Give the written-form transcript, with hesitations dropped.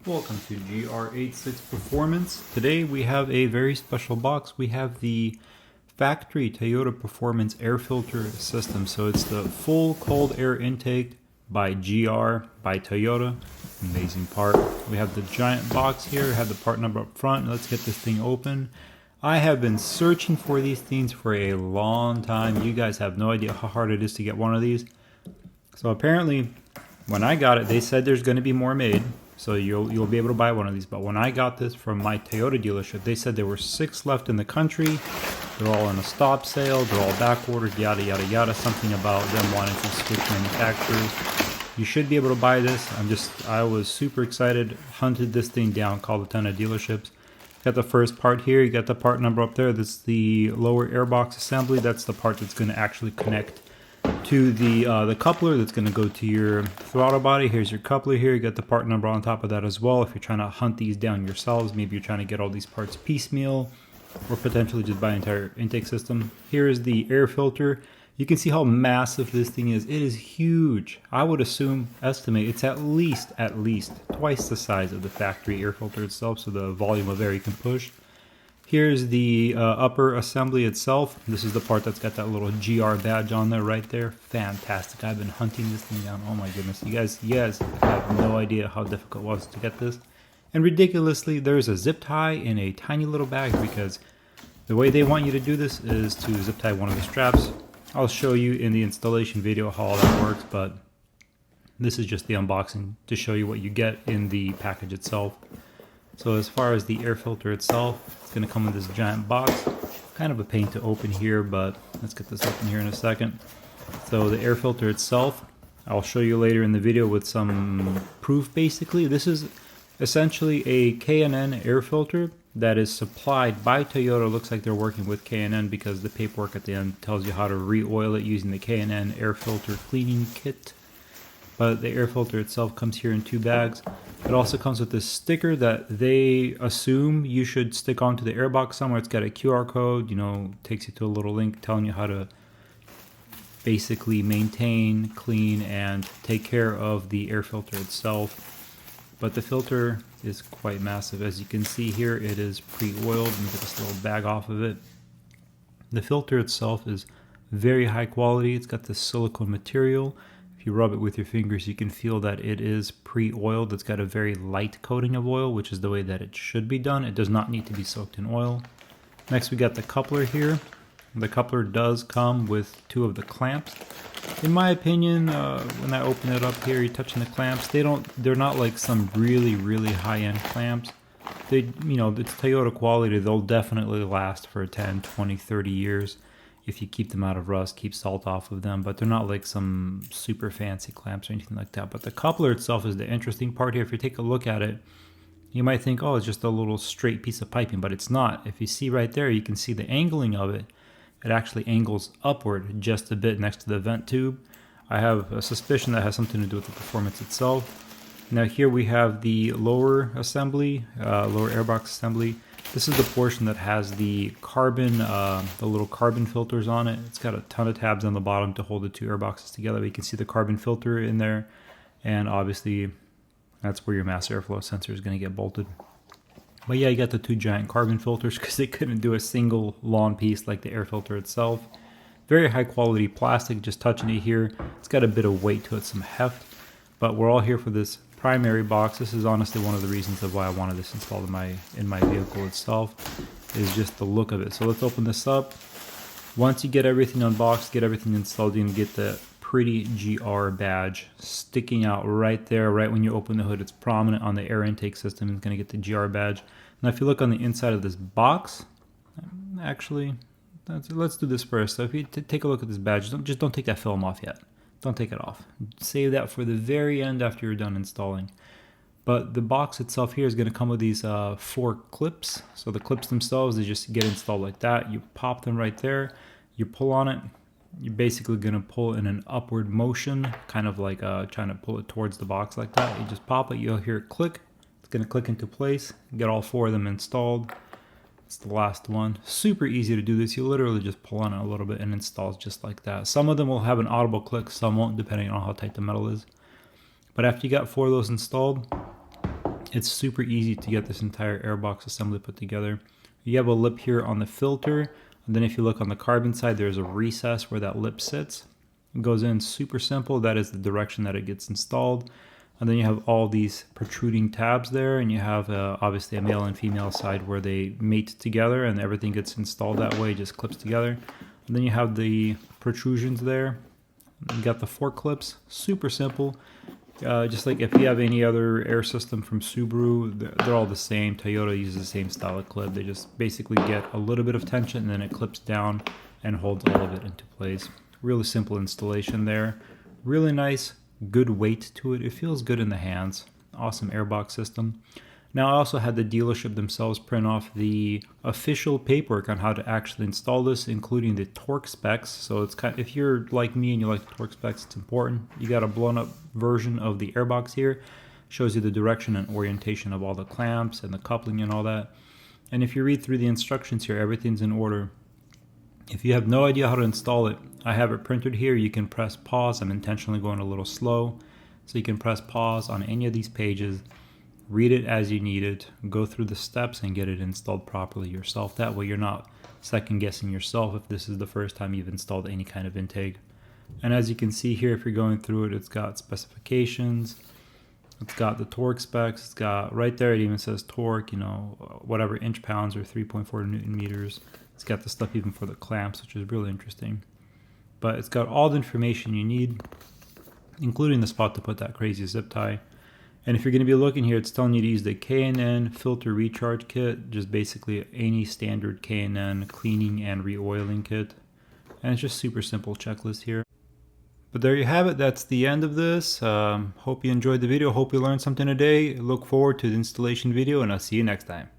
Welcome to GR86 Performance. Today we have a very special box. We have the factory Toyota Performance air filter system. So it's the full cold air intake by GR by Toyota. Amazing part. We have the giant box here, have the part number up front. Let's get this thing open. I have been searching for these things for a long time. You guys have no idea how hard it is to get one of these. So apparently when I got it, they said there's going to be more made. So you'll be able to buy one of these. But when I got this from my Toyota dealership, they said there were 6 left in the country. They're all in a stop sale. They're all back ordered, yada, yada, yada. Something about them wanting to switch manufacturers. You should be able to buy this. I was super excited. Hunted this thing down, called a ton of dealerships. Got the first part here. You got the part number up there. That's the lower airbox assembly. That's the part that's going to actually connect to the coupler that's going to go to your throttle body. Here's your coupler here. You got the part number on top of that as well. If you're trying to hunt these down yourselves, maybe you're trying to get all these parts piecemeal or potentially just buy an entire intake system. Here is the air filter. You can see how massive this thing is. It is huge. I would estimate it's at least twice the size of the factory air filter itself, so the volume of air you can push. Here's the upper assembly itself. This is the part that's got that little GR badge on there right there. Fantastic. I've been hunting this thing down. Oh my goodness. You guys have no idea how difficult it was to get this. And ridiculously, there's a zip tie in a tiny little bag because the way they want you to do this is to zip tie one of the straps. I'll show you in the installation video how all that works, but this is just the unboxing to show you what you get in the package itself. So as far as the air filter itself, it's going to come in this giant box. Kind of a pain to open here, but let's get this open here in a second. So the air filter itself, I'll show you later in the video with some proof basically. This is essentially a K&N air filter that is supplied by Toyota. Looks like they're working with K&N because the paperwork at the end tells you how to re-oil it using the K&N air filter cleaning kit. But the air filter itself comes here in 2 bags. It also comes with this sticker that they assume you should stick onto the Airbox somewhere. It's got a QR code, takes you to a little link telling you how to basically maintain, clean, and take care of the air filter itself. But the filter is quite massive. As you can see here, it is pre-oiled. Let me get this little bag off of it. The filter itself is very high quality. It's got this silicone material. If you rub it with your fingers, you can feel that it is pre-oiled. It's got a very light coating of oil, which is the way that it should be done. It does not need to be soaked in oil. Next, we got the coupler here. The coupler does come with 2 of the clamps. In my opinion, when I open it up here, you're touching the clamps. They're not like some really high-end clamps. It's Toyota quality. They'll definitely last for 10, 20, 30 years. If you keep them out of rust, keep salt off of them, but they're not like some super fancy clamps or anything like that. But the coupler itself is the interesting part here. If you take a look at it, you might think, oh, it's just a little straight piece of piping, but it's not. If you see right there, you can see the angling of it. It actually angles upward just a bit next to the vent tube. I have a suspicion that has something to do with the performance itself. Now here we have the lower assembly, lower airbox assembly. This is the portion that has the carbon, the little carbon filters on it. It's got a ton of tabs on the bottom to hold the 2 airboxes together. You can see the carbon filter in there, and obviously that's where your mass airflow sensor is going to get bolted. But yeah, you got the 2 giant carbon filters because they couldn't do a single long piece like the air filter itself. Very high quality plastic, just touching it here. It's got a bit of weight to it, some heft, but we're all here for this primary box. This is honestly one of the reasons of why I wanted this installed in my vehicle itself, is just the look of it. So let's open this up. Once you get everything unboxed, get everything installed, you can get the pretty GR badge sticking out right there. Right when you open the hood, it's prominent on the air intake system. It's going to get the GR badge. Now if you look on the inside of this box, actually, let's do this first. So if you take a look at this badge, don't take that film off yet. Don't take it off. Save that for the very end after you're done installing. But the box itself here is going to come with these 4 clips. So the clips themselves, they just get installed like that. You pop them right there. You pull on it. You're basically going to pull in an upward motion, kind of like trying to pull it towards the box like that. You just pop it. You'll hear it click. It's going to click into place. Get all 4 of them installed. It's the last one. Super easy to do this. You literally just pull on it a little bit and it installs just like that. Some of them will have an audible click, some won't, depending on how tight the metal is. But after you got 4 of those installed, It's super easy to get this entire airbox assembly put together. You have a lip here on the filter, and then if you look on the carbon side, there's a recess where that lip sits. It goes in super simple. That is the direction that it gets installed. And then you have all these protruding tabs there, and you have obviously a male and female side where they mate together and everything gets installed that way, just clips together. And then you have the protrusions there. You got the fork clips, super simple. Just like if you have any other air system from Subaru, they're all the same. Toyota uses the same style of clip. They just basically get a little bit of tension and then it clips down and holds all of it into place. Really simple installation there. Really nice, good weight to it. It feels good in the hands. Awesome airbox system. Now I also had the dealership themselves print off the official paperwork on how to actually install this, including the torque specs. So it's kind of, if you're like me and you like the torque specs, it's important. You got a blown up version of the airbox here. Shows you the direction and orientation of all the clamps and the coupling and all that. And if you read through the instructions here, everything's in order. If you have no idea how to install it, I have it printed here. You can press pause. I'm intentionally going a little slow. So you can press pause on any of these pages. Read it as you need it, go through the steps and get it installed properly yourself. That way you're not second guessing yourself if this is the first time you've installed any kind of intake. And as you can see here, if you're going through it, it's got specifications, it's got the torque specs, it's got right there, it even says torque, you know, whatever inch pounds or 3.4 Newton meters. It's got the stuff even for the clamps, which is really interesting. But it's got all the information you need, including the spot to put that crazy zip tie. And if you're going to be looking here, it's telling you to use the K&N filter recharge kit, just basically any standard K&N cleaning and re-oiling kit. And it's just super simple checklist here. But there you have it. That's the end of this. Hope you enjoyed the video. Hope you learned something today. Look forward to the installation video, and I'll see you next time.